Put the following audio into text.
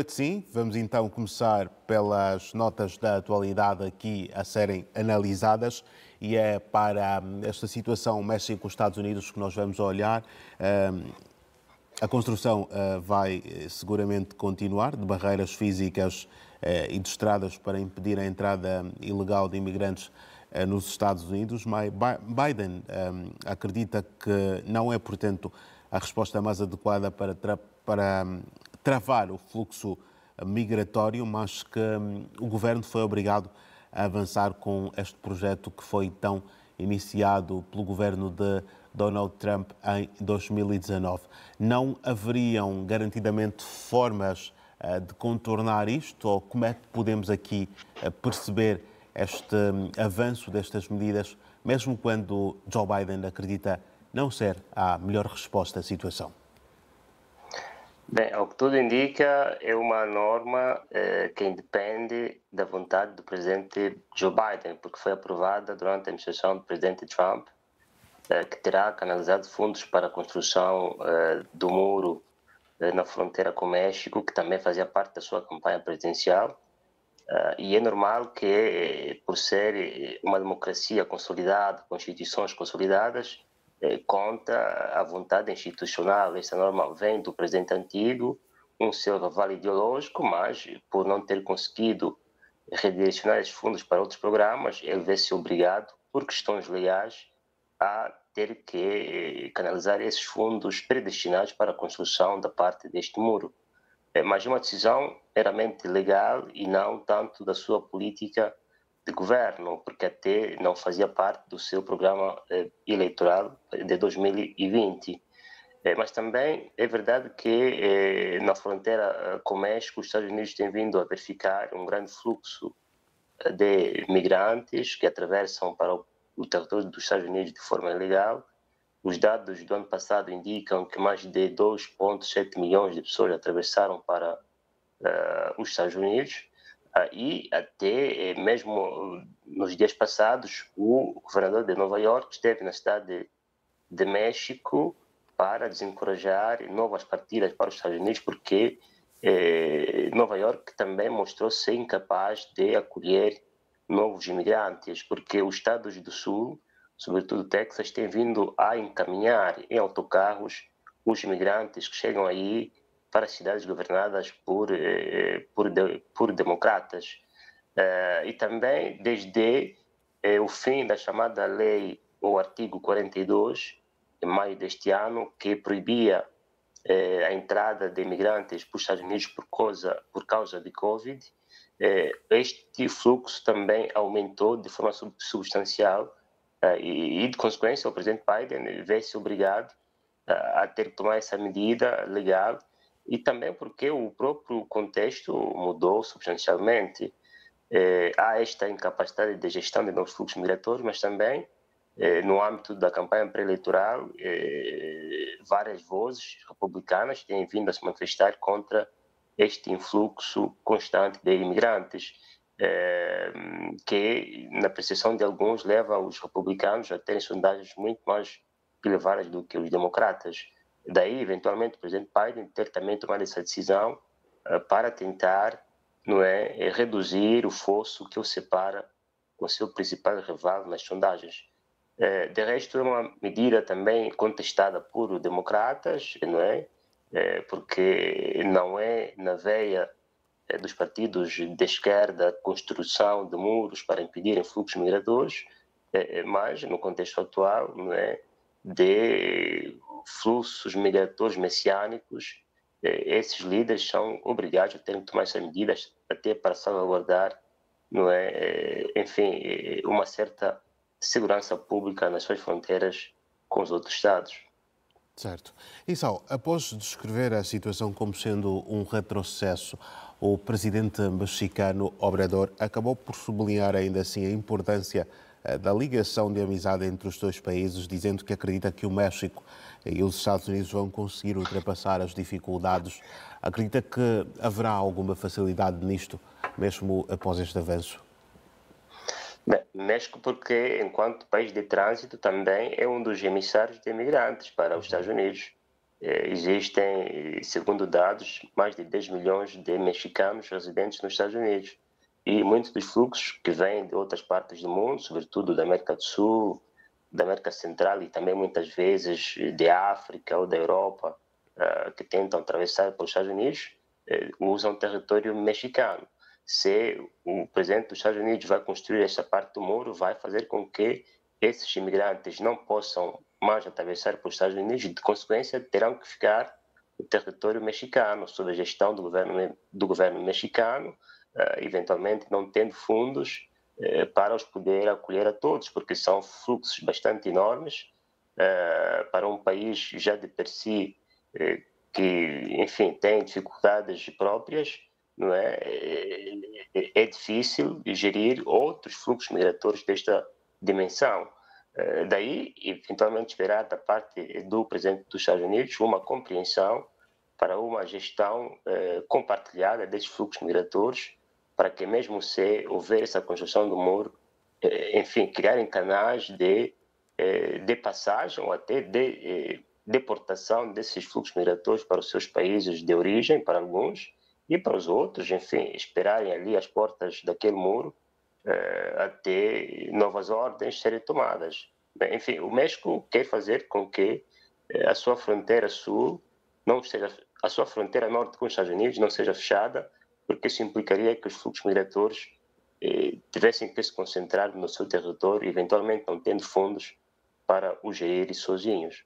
Sim, vamos então começar pelas notas da atualidade aqui a serem analisadas e é para esta situação México-Estados Unidos que nós vamos olhar. A construção vai seguramente continuar de barreiras físicas e de estradas para impedir a entrada ilegal de imigrantes nos Estados Unidos. Mas Biden acredita que não é, portanto, a resposta mais adequada para travar o fluxo migratório, mas que o governo foi obrigado a avançar com este projeto que foi então iniciado pelo governo de Donald Trump em 2019. Não haveriam garantidamente formas de contornar isto? Ou como é que podemos aqui perceber este avanço destas medidas, mesmo quando Joe Biden acredita não ser a melhor resposta à situação? Bem, ao que tudo indica, é uma norma que independe da vontade do presidente Joe Biden, porque foi aprovada durante a administração do presidente Trump, que terá canalizado fundos para a construção do muro na fronteira com o México, que também fazia parte da sua campanha presidencial. E é normal que, por ser uma democracia consolidada, com instituições consolidadas, conta a vontade institucional. Esta norma vem do presidente antigo, um seu rival ideológico, mas por não ter conseguido redirecionar esses fundos para outros programas, ele vê-se obrigado, por questões legais, a ter que canalizar esses fundos predestinados para a construção da parte deste muro. Mas uma decisão meramente legal e não tanto da sua política de governo, porque até não fazia parte do seu programa eleitoral de 2020. Mas também é verdade que na fronteira com o México, os Estados Unidos têm vindo a verificar um grande fluxo de migrantes que atravessam para o território dos Estados Unidos de forma ilegal. Os dados do ano passado indicam que mais de 2,7 milhões de pessoas atravessaram para os Estados Unidos e até mesmo nos dias passados o governador de Nova York esteve na cidade de México para desencorajar novas partidas para os Estados Unidos, porque Nova York também mostrou ser incapaz de acolher novos imigrantes, porque os estados do sul, sobretudo Texas, têm vindo a encaminhar em autocarros os imigrantes que chegam aí para as cidades governadas por democratas. E também desde o fim da chamada lei, o artigo 42, em maio deste ano, que proibia a entrada de imigrantes para os Estados Unidos por causa de Covid, este fluxo também aumentou de forma substancial e, de consequência, o presidente Biden vê-se obrigado a ter que tomar essa medida legal e também porque o próprio contexto mudou substancialmente. Há esta incapacidade de gestão de novos fluxos migratórios, mas também, no âmbito da campanha pré-eleitoral, várias vozes republicanas têm vindo a se manifestar contra este influxo constante de imigrantes, que, na percepção de alguns, leva os republicanos a terem sondagens muito mais elevadas do que os democratas. Daí, eventualmente, o presidente Biden ter também tomado essa decisão para tentar, não é, reduzir o fosso que o separa com o seu principal rival nas sondagens. De resto, é uma medida também contestada por democratas, não é? Porque não é na veia dos partidos de esquerda a construção de muros para impedirem fluxos migradores, mas no contexto atual, não é, de fluxos migratórios messiânicos, esses líderes são obrigados a terem que tomar essas medidas até para salvaguardar, não é, enfim, uma certa segurança pública nas suas fronteiras com os outros Estados. Certo. E Sal, após descrever a situação como sendo um retrocesso, o presidente mexicano Obrador acabou por sublinhar ainda assim a importância da ligação de amizade entre os dois países, dizendo que acredita que o México e os Estados Unidos vão conseguir ultrapassar as dificuldades. Acredita que haverá alguma facilidade nisto, mesmo após este avanço? Bem, México porque, enquanto país de trânsito, também é um dos emissários de imigrantes para os Estados Unidos. existem, segundo dados, mais de 10 milhões de mexicanos residentes nos Estados Unidos. E muitos dos fluxos que vêm de outras partes do mundo, sobretudo da América do Sul, da América Central e também muitas vezes de África ou da Europa, que tentam atravessar pelos Estados Unidos, usam território mexicano. Se o presidente dos Estados Unidos vai construir essa parte do muro, vai fazer com que esses imigrantes não possam mais atravessar pelos Estados Unidos e, de consequência, terão que ficar no território mexicano, sob a gestão do governo mexicano, eventualmente não tendo fundos para os poder acolher a todos, porque são fluxos bastante enormes para um país já de per si que, enfim, tem dificuldades próprias, não é? É difícil gerir outros fluxos migratórios desta dimensão. Daí, eventualmente, esperar da parte do presidente dos Estados Unidos uma compreensão para uma gestão compartilhada desses fluxos migratórios, para que mesmo se houver essa construção do muro, enfim, criarem canais de passagem ou até de deportação desses fluxos migratórios para os seus países de origem, para alguns, e para os outros, enfim, esperarem ali as portas daquele muro até novas ordens serem tomadas. Enfim, o México quer fazer com que a sua fronteira sul não seja, a sua fronteira norte com os Estados Unidos não seja fechada, porque isso implicaria que os fluxos migratórios tivessem que se concentrar no seu território, eventualmente não tendo fundos para o gerir sozinhos.